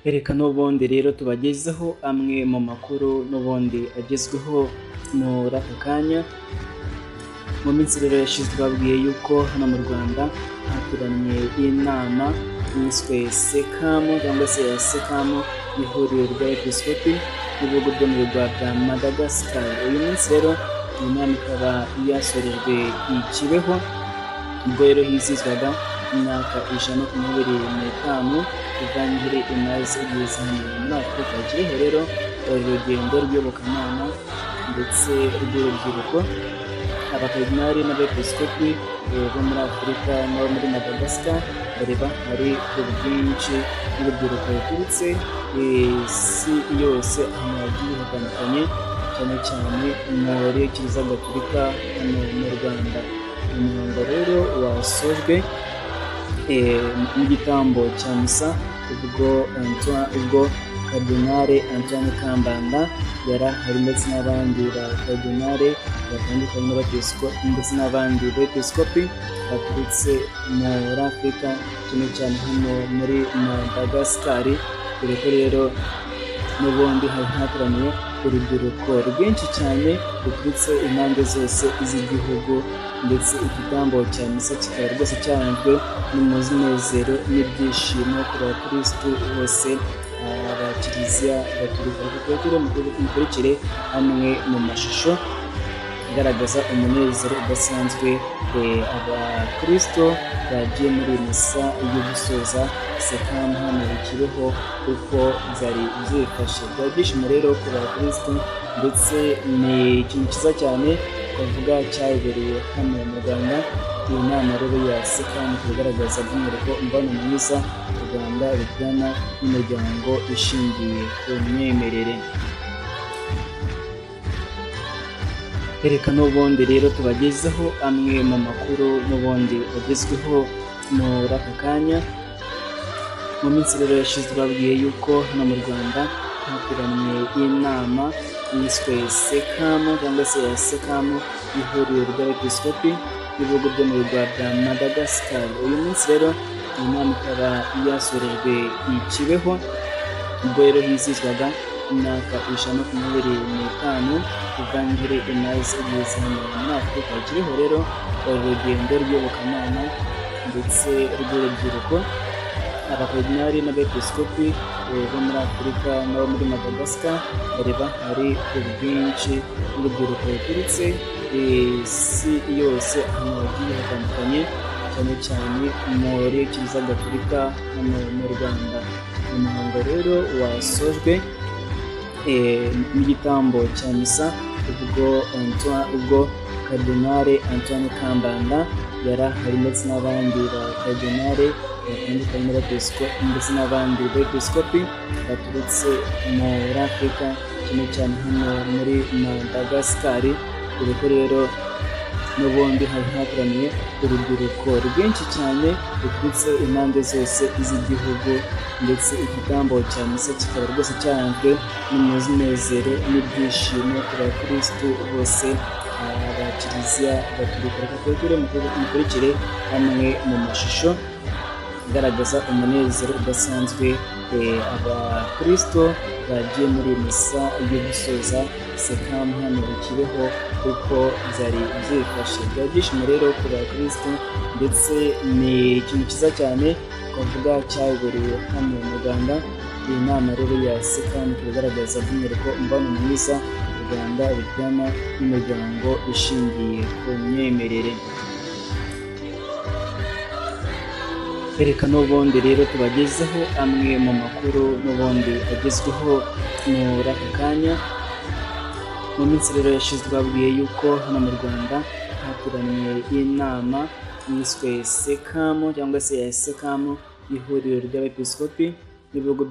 Reka n'ubundi rero tubagezeho amwe mu makuru n'ubundi agezweho muri aka kanya. Mu minsi rero yashize twabwiye yuko hano mu Rwanda hateraniye inama yiswe SECAM cyangwa se SECAM, ihuriro ry'abepiskopi b'ibihugu byo mu birwa bya Madagascar. Uyu munsi rero iyi nama ikaba yasorejwe i Kibeho, ubwo rero hizihizwaga imyaka 125 Evanjili imaze igeze hano muri Afurika. Kibeho rero urugendo rw'iyobokamana ndetse rw'urubyiruko, abakardinali n'abepiskopi bo muri Afurika n'abo muri Madagascar bari bahari ku bwinshi, n'urubyiruko ruturutse isi yose ahantu hagiye hatandukanye, cyane cyane muri Kiliziya Gatolika hano mu Rwanda. Umuhango rero wasojwe n'igitambo cya misa, ubwo Kardinali Antoine Kambanda yari ahari ndetse n'abandi bakardinali batandukanye n'abepiskopi ndetse n'abandi bepiskopi baturutse muri Afurika, cyane cyane hano muri Madagascar. Dore ko rero n'ubundi hari hateraniye urubyiruko rwinshi cyane ruturutse impande zose z'igihugu, ndetse igitambo cya misa kikaba rwose cyaranzwe n'umunezero n'ibyishimo ku bakirisitu bose ba Kiliziya Gatolika. Mukurikire amwe mu mashusho agaragaza umunezero udasanzwe abakristo bagiye muri misa yo gusoza SECAM hano i Kibeho, uko byari byifashe. Byari ibyishimo rero ku bakristo, ndetse ni ikintu cyiza cyane bavuga cyabereye hano mu Rwanda. Iyi nama rero ya SECAM igaragaza by'umwihariko umubano mwiza u Rwanda rugirana n'imiryango ishingiye ku myemerere. Reka n'ubundi rero tubagezeho amwe mu makuru n'ubundi agezweho muri aka kanya. Mu minsi rero yashize twabwiye yuko hano mu Rwanda hateraniye inama yiswe SECAM cyangwa se SECAM, ihuriro ry'abepiskopi b'ibihugu byo mu birwa bya Madagascar. Uyu munsi rero iyi nama ikaba yasorejwe i Kibeho, ubwo rero hizihizwaga imyaka 125 Evanjili imaze igeze hano muri Afurika. Kibeho rero urugendo rw'iyobokamana ndetse rw'urubyiruko, abakardinali n'abepiskopi bo muri Afurika n'abo muri Madagascar bari bahari ku bwinshi, n'urubyiruko ruturutse isi yose ahantu hagiye hatandukanye, cyane cyane muri Kiliziya Gatolika hano mu Rwanda. Umuhango rero wasojwe n'igitambo cya misa, ubwo Kardinali Antoine Kambanda yari ahari ndetse n'abandi bakardinali batandukanye n'abepiskopi ndetse n'abandi bepiskopi baturutse muri Afurika, cyane cyane hano muri Madagascar. Dore ko rero n'ubundi hari hateraniye urubyiruko rwinshi cyane ruturutse impande zose z'igihugu, ndetse igitambo cya misa kikaba rwose cyaranzwe n'umunezero n'ibyishimo ku bakirisitu bose ba Kiliziya Gatolika. Mukurikire amwe mu mashusho agaragaza umunezero udasanzwe abakristo bagiye muri misa yo gusoza SECAM hano i Kibeho, uko byari byifashe. Byari ibyishimo rero ku bakristo, ndetse ni ikintu cyiza cyane bavuga cyabereye hano mu Rwanda. Iyi nama rero ya SECAM igaragaza by'umwihariko umubano mwiza u Rwanda rugirana n'imiryango ishingiye ku myemerere. Reka n'ubundi rero tubagezeho amwe mu makuru n'ubundi agezweho muri aka kanya. Mu minsi rero yashize twabwiye yuko hano mu Rwanda hateraniye inama yiswe SECAM cyangwa se SECAM, ihuriro ry'abepiskopi b'ibihugu